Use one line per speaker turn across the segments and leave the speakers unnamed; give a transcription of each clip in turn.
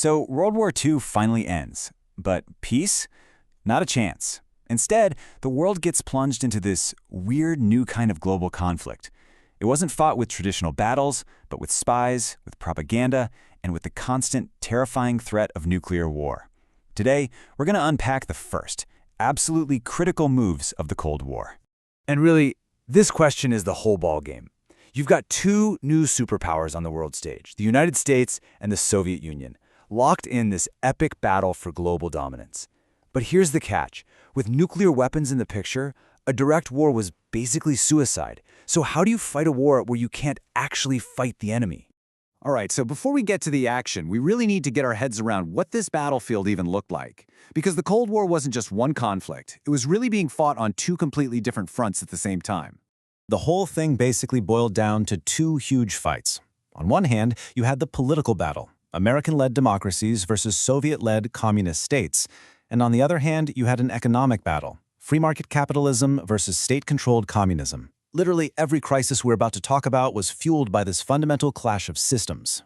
So World War II finally ends, but peace? Not a chance. Instead, the world gets plunged into this weird new kind of global conflict. It wasn't fought with traditional battles, but with spies, with propaganda, and with the constant, terrifying threat of nuclear war. Today, we're going to unpack the first, absolutely critical moves of the Cold War.
And really, this question is the whole ballgame. You've got two new superpowers on the world stage, the United States and the Soviet Union, locked in this epic battle for global dominance. But here's the catch. With nuclear weapons in the picture, a direct war was basically suicide. So how do you fight a war where you can't actually fight the enemy?
All right, so before we get to the action, we really need to get our heads around what this battlefield even looked like. Because the Cold War wasn't just one conflict. It was really being fought on two completely different fronts at the same time.
The whole thing basically boiled down to two huge fights. On one hand, you had the political battle, American-led democracies versus Soviet-led communist states. And on the other hand, you had an economic battle, free market capitalism versus state-controlled communism. Literally every crisis we're about to talk about was fueled by this fundamental clash of systems.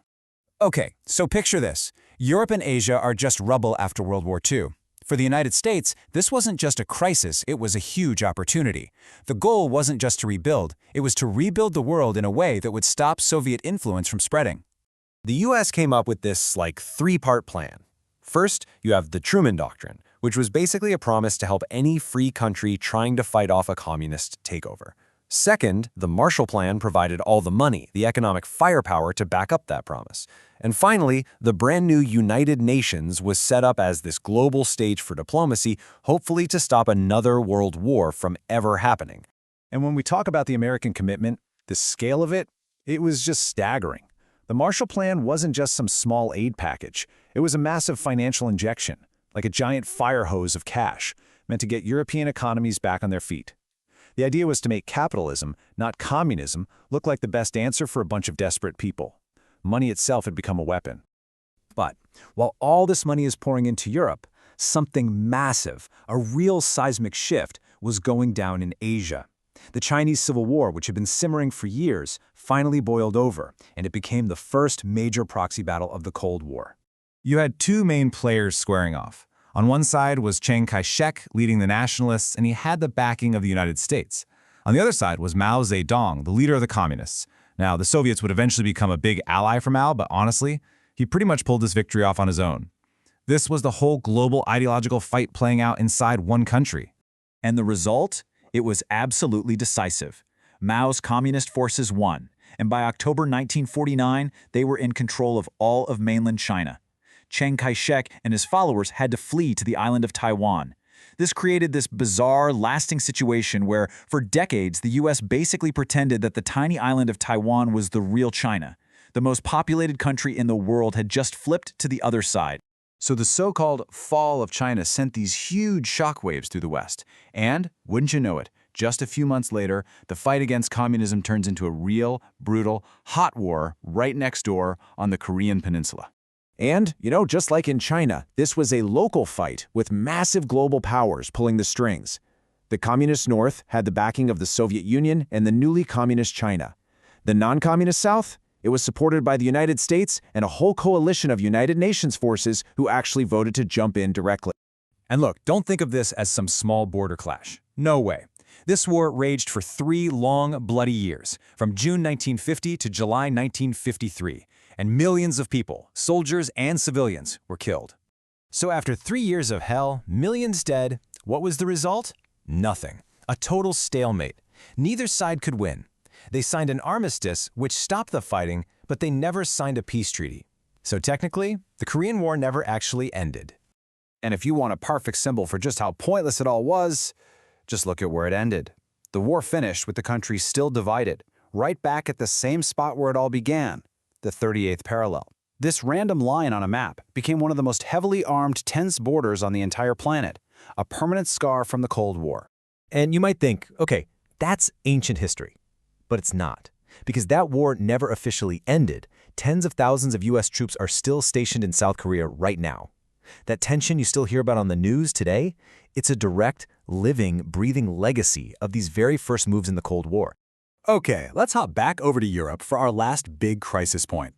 Okay, so picture this. Europe and Asia are just rubble after World War II. For the United States, this wasn't just a crisis, it was a huge opportunity. The goal wasn't just to rebuild, it was to rebuild the world in a way that would stop Soviet influence from spreading.
The U.S. came up with this, three-part plan. First, you have the Truman Doctrine, which was basically a promise to help any free country trying to fight off a communist takeover. Second, the Marshall Plan provided all the money, the economic firepower to back up that promise. And finally, the brand new United Nations was set up as this global stage for diplomacy, hopefully to stop another world war from ever happening.
And when we talk about the American commitment, the scale of it, it was just staggering. The Marshall Plan wasn't just some small aid package. It was a massive financial injection, like a giant fire hose of cash, meant to get European economies back on their feet. The idea was to make capitalism, not communism, look like the best answer for a bunch of desperate people. Money itself had become a weapon. But while all this money is pouring into Europe, something massive, a real seismic shift, was going down in Asia. The Chinese Civil War, which had been simmering for years, finally boiled over, and it became the first major proxy battle of the Cold War.
You had two main players squaring off. On one side was Chiang Kai-shek leading the nationalists, and he had the backing of the United States. On the other side was Mao Zedong, the leader of the communists. Now, the Soviets would eventually become a big ally for Mao, but honestly, he pretty much pulled this victory off on his own. This was the whole global ideological fight playing out inside one country.
And the result? It was absolutely decisive. Mao's communist forces won, and by October 1949, they were in control of all of mainland China. Chiang Kai-shek and his followers had to flee to the island of Taiwan. This created this bizarre, lasting situation where, for decades, the U.S. basically pretended that the tiny island of Taiwan was the real China. The most populated country in the world had just flipped to the other side.
So the so-called fall of China sent these huge shockwaves through the West. And, wouldn't you know it, just a few months later, the fight against communism turns into a real, brutal, hot war right next door on the Korean Peninsula. And, just like in China, this was a local fight with massive global powers pulling the strings. The communist North had the backing of the Soviet Union and the newly communist China. The non-communist South? It was supported by the United States and a whole coalition of United Nations forces who actually voted to jump in directly.
And look, don't think of this as some small border clash. No way. This war raged for 3 long, bloody years, from June 1950 to July 1953. And millions of people, soldiers and civilians, were killed. So after 3 years of hell, millions dead, what was the result? Nothing. A total stalemate. Neither side could win. They signed an armistice which stopped the fighting, but they never signed a peace treaty. So technically, the Korean War never actually ended.
And if you want a perfect symbol for just how pointless it all was, just look at where it ended. The war finished with the country still divided, right back at the same spot where it all began. The 38th parallel. This random line on a map became one of the most heavily armed, tense borders on the entire planet, a permanent scar from the Cold War.
And you might think, okay, that's ancient history. But it's not, because that war never officially ended. Tens of thousands of U.S. troops are still stationed in South Korea right now. That tension you still hear about on the news today, it's a direct, living, breathing legacy of these very first moves in the Cold War.
Okay, let's hop back over to Europe for our last big crisis point.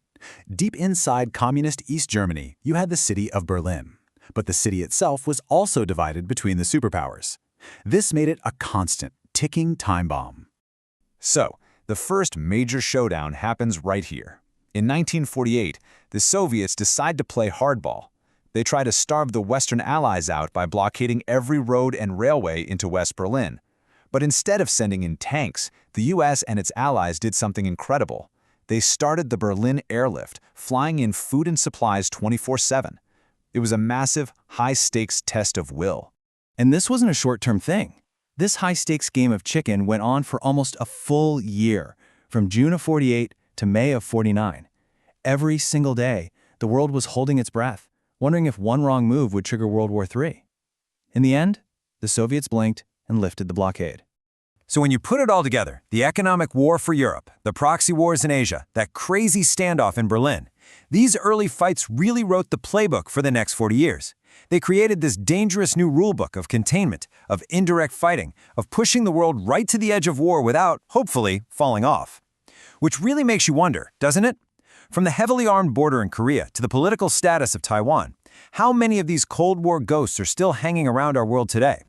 Deep inside communist East Germany, you had the city of Berlin. But the city itself was also divided between the superpowers. This made it a constant, ticking time bomb.
So, the first major showdown happens right here. In 1948, the Soviets decide to play hardball. They try to starve the Western Allies out by blockading every road and railway into West Berlin. But instead of sending in tanks, the US and its allies did something incredible. They started the Berlin Airlift, flying in food and supplies 24/7. It was a massive, high-stakes test of will.
And this wasn't a short-term thing. This high-stakes game of chicken went on for almost a full year, from June of '48 to May of '49. Every single day, the world was holding its breath, wondering if one wrong move would trigger World War III. In the end, the Soviets blinked and lifted the blockade.
So when you put it all together, the economic war for Europe, the proxy wars in Asia, that crazy standoff in Berlin, these early fights really wrote the playbook for the next 40 years. They created this dangerous new rulebook of containment, of indirect fighting, of pushing the world right to the edge of war without, hopefully, falling off. Which really makes you wonder, doesn't it? From the heavily armed border in Korea to the political status of Taiwan, how many of these Cold War ghosts are still hanging around our world today?